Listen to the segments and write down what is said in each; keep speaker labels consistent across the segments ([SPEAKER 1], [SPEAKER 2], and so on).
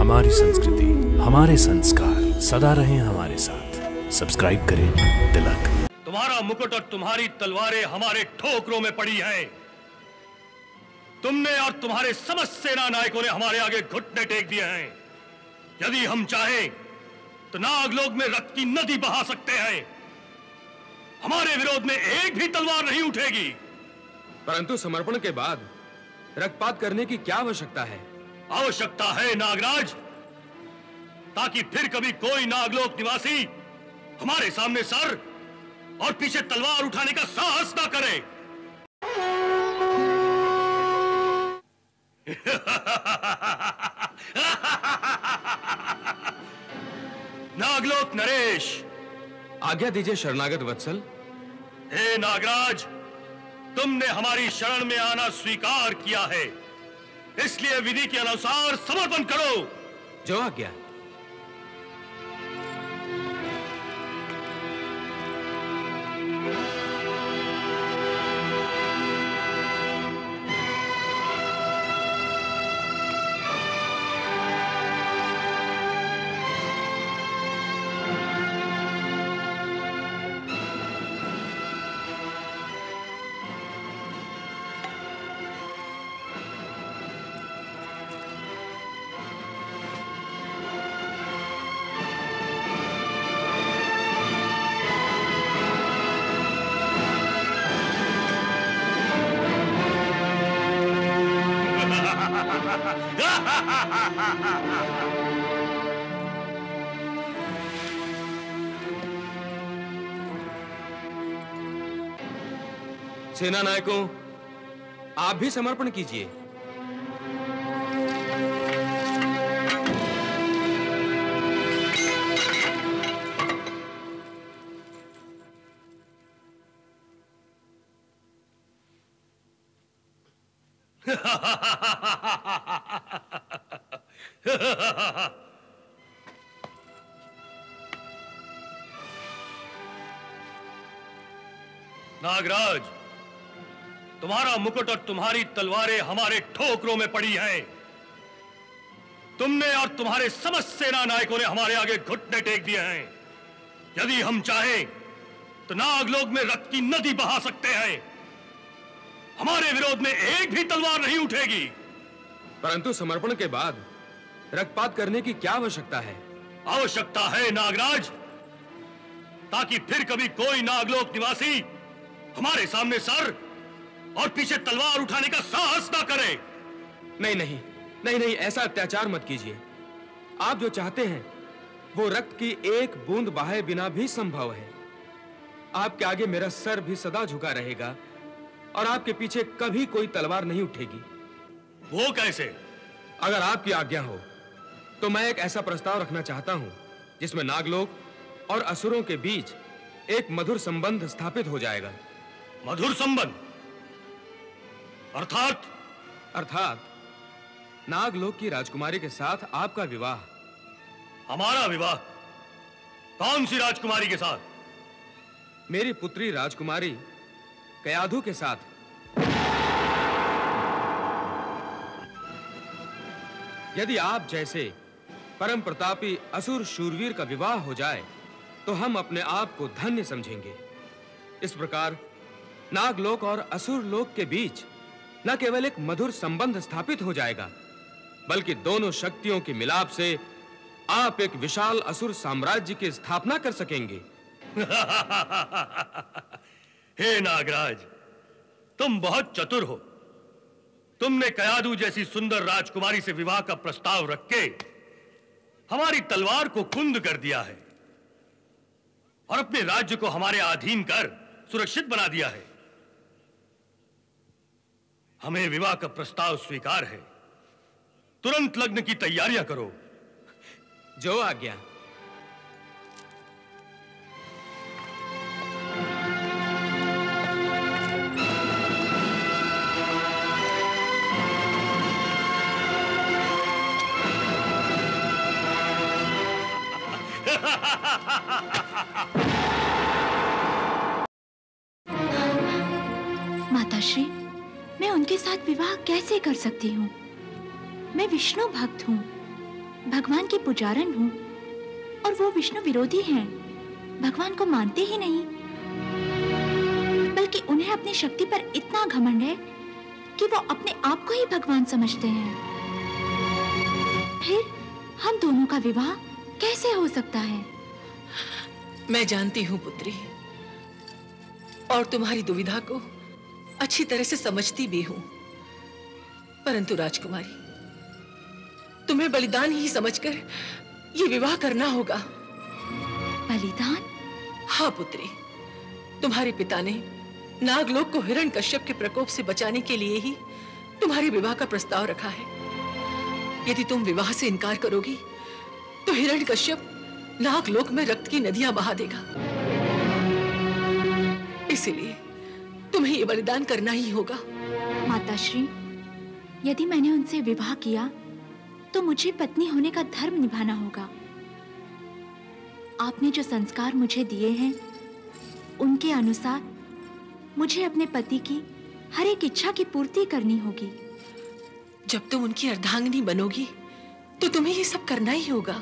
[SPEAKER 1] हमारी संस्कृति, हमारे संस्कार सदा रहें हमारे साथ। सब्सक्राइब करें तिलक।
[SPEAKER 2] तुम्हारा मुकुट और तुम्हारी तलवारें हमारे ठोकरों में पड़ी हैं। तुमने और तुम्हारे समस्त सेना नायकों ने हमारे आगे घुटने टेक दिए हैं। यदि हम चाहें तो नागलोक में रक्त की नदी बहा सकते हैं। हमारे विरोध में एक भी तलवार नहीं उठेगी।
[SPEAKER 3] परंतु समर्पण के बाद रक्तपात करने की क्या आवश्यकता है?
[SPEAKER 2] आवश्यकता है नागराज, ताकि फिर कभी कोई नागलोक निवासी हमारे सामने सर और पीछे तलवार उठाने का साहस ना करे। नागलोक नरेश,
[SPEAKER 3] आज्ञा दीजिए शरणागत वत्सल।
[SPEAKER 2] हे नागराज, तुमने हमारी शरण में आना स्वीकार किया है, इसलिए विधि के अनुसार समर्पण करो।
[SPEAKER 3] जो आज्ञा। सेना नायकों, आप भी समर्पण कीजिए।
[SPEAKER 2] नागराज, तुम्हारा मुकुट और तुम्हारी तलवारें हमारे ठोकरों में पड़ी हैं। तुमने और तुम्हारे समस्त सेना नायकों ने हमारे आगे घुटने टेक दिए हैं। यदि हम चाहें तो नागलोक में रक्त की नदी बहा सकते हैं। हमारे विरोध में एक भी तलवार नहीं उठेगी।
[SPEAKER 3] परंतु समर्पण के बाद रक्तपात करने की क्या आवश्यकता है?
[SPEAKER 2] आवश्यकता है नागराज, ताकि फिर कभी कोई नागलोक निवासी हमारे सामने सर और पीछे तलवार उठाने का साहस ना करे।
[SPEAKER 3] नहीं नहीं नहीं नहीं, ऐसा अत्याचार मत कीजिए। आप जो चाहते हैं वो रक्त की एक बूंद बहाए बिना भी संभव है। आपके आगे मेरा सर भी सदा झुका रहेगा और आपके पीछे कभी कोई तलवार नहीं उठेगी।
[SPEAKER 2] वो कैसे?
[SPEAKER 3] अगर आपकी आज्ञा हो तो मैं एक ऐसा प्रस्ताव रखना चाहता हूं जिसमें नागलोक और असुरों के बीच एक मधुर संबंध स्थापित हो जाएगा।
[SPEAKER 2] मधुर संबंध? अर्थात
[SPEAKER 3] नागलोक की राजकुमारी के साथ आपका विवाह।
[SPEAKER 2] हमारा विवाह? कौन सी राजकुमारी के साथ?
[SPEAKER 3] मेरी पुत्री राजकुमारी कयाधु के साथ। यदि आप जैसे परम प्रतापी असुर शूरवीर का विवाह हो जाए तो हम अपने आप को धन्य समझेंगे। इस प्रकार नागलोक और असुर लोक के बीच न केवल एक मधुर संबंध स्थापित हो जाएगा, बल्कि दोनों शक्तियों के मिलाप से आप एक विशाल असुर साम्राज्य की स्थापना कर सकेंगे।
[SPEAKER 2] हे नागराज, तुम बहुत चतुर हो। तुमने कयाधु जैसी सुंदर राजकुमारी से विवाह का प्रस्ताव रख के हमारी तलवार को कुंद कर दिया है और अपने राज्य को हमारे अधीन कर सुरक्षित बना दिया है। हमें विवाह का प्रस्ताव स्वीकार है। तुरंत लग्न की तैयारियां करो।
[SPEAKER 3] जो आज्ञा।
[SPEAKER 4] माताश्री, उनके साथ विवाह कैसे कर सकती हूँ? मैं विष्णु भक्त हूँ। भगवान की पुजारन हूँ और वो विष्णु विरोधी हैं, भगवान को मानते ही नहीं, बल्कि उन्हें अपनी शक्ति पर इतना घमंड है कि वो अपने आप को ही भगवान समझते हैं। फिर हम दोनों का विवाह कैसे हो सकता है?
[SPEAKER 5] मैं जानती हूँ पुत्री, और तुम्हारी दुविधा को अच्छी तरह से समझती भी हूँ, परंतु राजकुमारी, तुम्हें बलिदान ही समझकर ये विवाह करना होगा।
[SPEAKER 4] बलिदान?
[SPEAKER 5] हाँ पुत्री, तुम्हारे पिता ने नागलोक को हिरण्यकश्यप के प्रकोप से बचाने के लिए ही तुम्हारे विवाह का प्रस्ताव रखा है। यदि तुम विवाह से इनकार करोगी तो हिरण्यकश्यप नागलोक में रक्त की नदियां बहा देगा। इसीलिए तुम्हें ये बलिदान करना ही होगा।
[SPEAKER 4] माताश्री, यदि मैंने उनसे विवाह किया तो मुझे पत्नी होने का धर्म निभाना होगा। आपने जो संस्कार मुझे दिए हैं उनके अनुसार मुझे अपने पति की हर एक इच्छा की पूर्ति करनी होगी।
[SPEAKER 5] जब तुम उनकी अर्धांगिनी बनोगी तो तुम्हें ये सब करना ही होगा।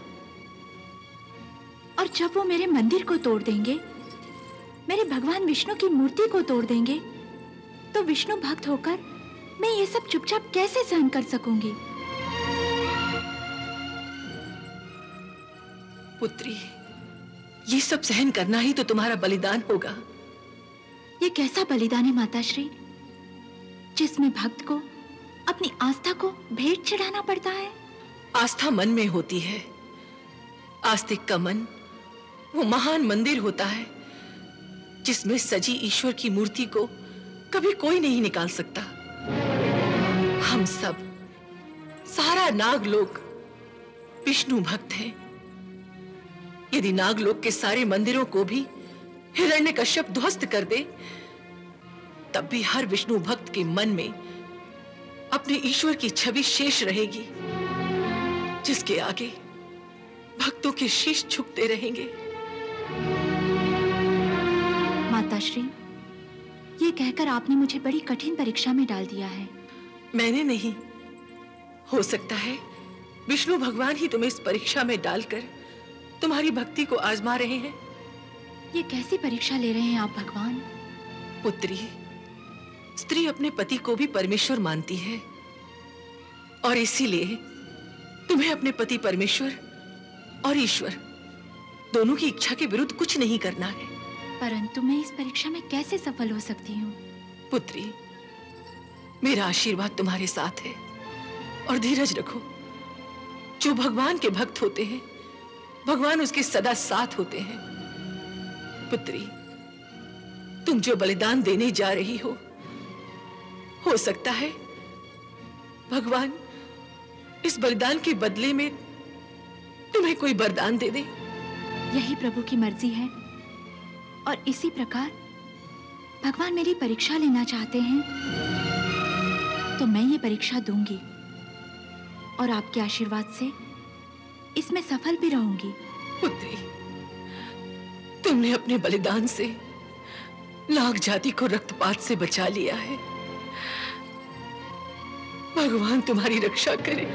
[SPEAKER 4] और जब वो मेरे मंदिर को तोड़ देंगे, मेरे भगवान विष्णु की मूर्ति को तोड़ देंगे, तो विष्णु भक्त होकर मैं ये सब चुपचाप कैसे सहन कर सकूंगी?
[SPEAKER 5] पुत्री, ये सब सहन करना ही तो तुम्हारा बलिदान होगा।
[SPEAKER 4] ये कैसा बलिदान है माताश्री, जिसमें भक्त को अपनी आस्था को भेंट चढ़ाना पड़ता है?
[SPEAKER 5] आस्था मन में होती है। आस्तिक का मन वो महान मंदिर होता है जिसमें सजी ईश्वर की मूर्ति को कभी कोई नहीं निकाल सकता। हम सब, सारा नागलोक विष्णु भक्त हैं। यदि नागलोक के सारे मंदिरों को भी हिरण्यकश्यप ध्वस्त कर दे, तब भी हर विष्णु भक्त के मन में अपने ईश्वर की छवि शेष रहेगी, जिसके आगे भक्तों के शीश झुकते रहेंगे।
[SPEAKER 4] माताश्री, ये कहकर आपने मुझे बड़ी कठिन परीक्षा में डाल दिया है।
[SPEAKER 5] मैंने नहीं, हो सकता है विष्णु भगवान ही तुम्हें इस परीक्षा में डालकर तुम्हारी भक्ति को आजमा रहे हैं।
[SPEAKER 4] ये कैसी परीक्षा ले रहे हैं आप भगवान?
[SPEAKER 5] पुत्री, स्त्री अपने पति को भी परमेश्वर मानती है, और इसीलिए तुम्हें अपने पति परमेश्वर और ईश्वर दोनों की इच्छा के विरुद्ध कुछ नहीं करना है।
[SPEAKER 4] परंतु मैं इस परीक्षा में कैसे सफल हो सकती हूँ?
[SPEAKER 5] पुत्री, मेरा आशीर्वाद तुम्हारे साथ है, और धीरज रखो। जो भगवान के भक्त होते हैं, भगवान उसके सदा साथ होते हैं। पुत्री, तुम जो बलिदान देने जा रही हो सकता है भगवान इस बलिदान के बदले में तुम्हें कोई वरदान दे दे।
[SPEAKER 4] यही प्रभु की मर्जी है, और इसी प्रकार भगवान मेरी परीक्षा लेना चाहते हैं, तो मैं ये परीक्षा दूंगी और आपके आशीर्वाद से इसमें सफल भी रहूंगी।
[SPEAKER 5] पुत्री, तुमने अपने बलिदान से नाग जाति को रक्तपात से बचा लिया है। भगवान तुम्हारी रक्षा करे।